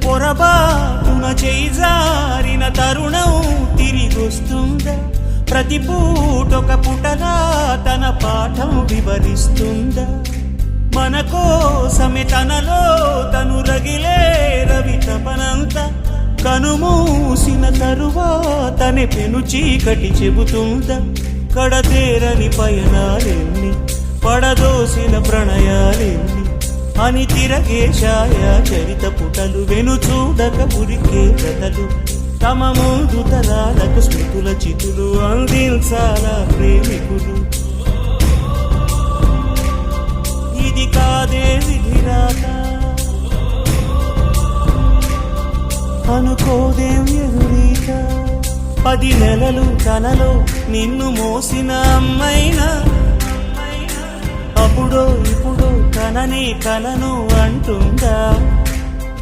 పొరబాటున చేజారిన తరుణం తిరిగొస్తుందా? ప్రతి పూటొక పుటలా తన పాఠం వివరిస్తుందా? మన కోసమే తనలో తను రగిలే రవి తపనంతా కనుమూసిన తరువాతనే పెను చీకటి చెబుతుందా? కడతేరని పయనాలెన్ని, పడదోసిన ప్రణయాలెన్ని అని తిరగే ఛాయా చరిత పుటలు, వెను చూడక ఉరికే కథలు, తమ ముందు తరాలకు స్మృతుల చితులు అందించాలా ప్రేమికులు. ఇది కాదే విధిరాత, అనుకోదేం ఎదురీత. 10 నెలలు తనలో నిన్ను మోసిన అమ్మైనా అప్పుడో ఇప్పుడో కననే కలను అంటుందా?